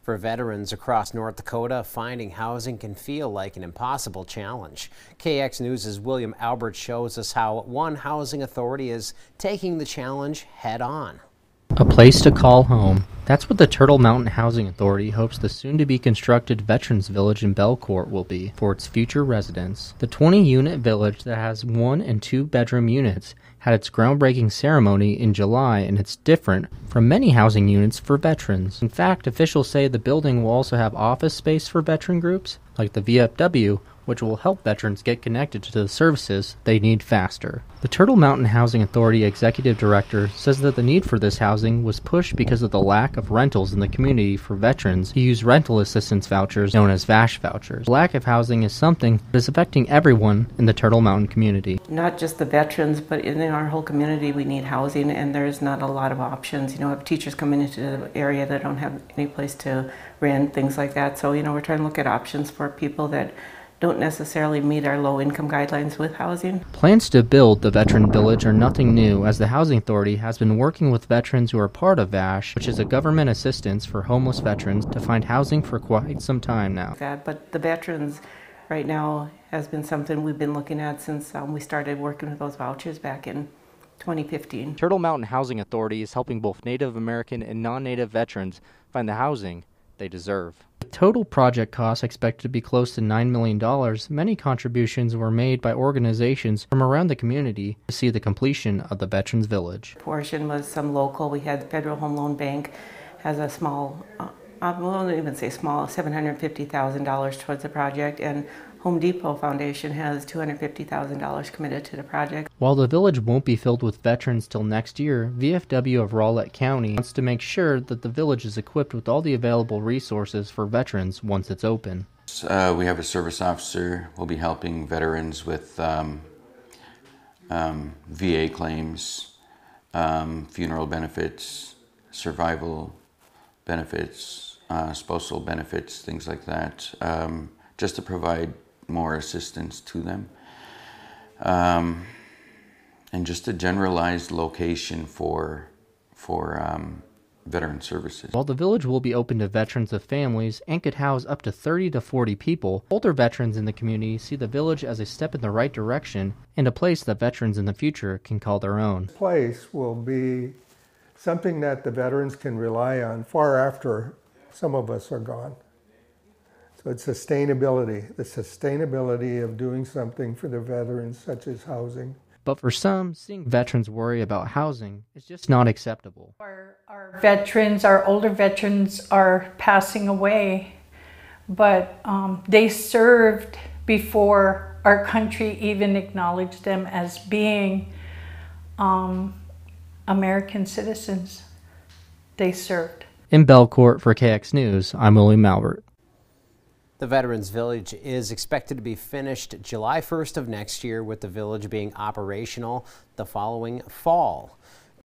For veterans across North Dakota, finding housing can feel like an impossible challenge. KX News' William Albert shows us how one housing authority is taking the challenge head on. A place to call home. That's what the Turtle Mountain Housing Authority hopes the soon-to-be-constructed Veterans Village in Belcourt will be for its future residents. The 20-unit village that has 1- and 2-bedroom units had its groundbreaking ceremony in July, and it's different from many housing units for veterans. In fact, officials say the building will also have office space for veteran groups, like the VFW, which will help veterans get connected to the services they need faster. The Turtle Mountain Housing Authority Executive Director says that the need for this housing was pushed because of the lack of rentals in the community for veterans who use rental assistance vouchers known as VASH vouchers. The lack of housing is something that is affecting everyone in the Turtle Mountain community. Not just the veterans, but in our whole community we need housing, and there's not a lot of options. If teachers come into the area that don't have any place to rent, things like that. So, we're trying to look at options for people that don't necessarily meet our low-income guidelines with housing. Plans to build the Veteran Village are nothing new, as the Housing Authority has been working with veterans who are part of VASH, which is a government assistance for homeless veterans, to find housing for quite some time now. But the veterans right now has been something we've been looking at since we started working with those vouchers back in 2015. Turtle Mountain Housing Authority is helping both Native American and non-Native veterans find the housing they deserve. With total project costs expected to be close to $9 million, many contributions were made by organizations from around the community to see the completion of the Veterans Village. A portion was some local. We had the Federal Home Loan Bank has a small, I won't even say small, $750,000 towards the project, and Home Depot Foundation has $250,000 committed to the project. While the village won't be filled with veterans till next year, VFW of Rowlett County wants to make sure that the village is equipped with all the available resources for veterans once it's open. We have a service officer who will be helping veterans with VA claims, funeral benefits, survival benefits, spousal benefits, things like that, just to provide more assistance to them. And just a generalized location for veteran services. While the village will be open to veterans of families and could house up to 30 to 40 people, older veterans in the community see the village as a step in the right direction and a place that veterans in the future can call their own. This place will be something that the veterans can rely on far after some of us are gone. So it's sustainability, the sustainability of doing something for the veterans, such as housing. But for some, seeing veterans worry about housing is just not acceptable. Our veterans, our older veterans are passing away, but they served before our country even acknowledged them as being American citizens. They served. In Belcourt for KX News, I'm William Albert. The Veterans Village is expected to be finished July 1st of next year, with the village being operational the following fall.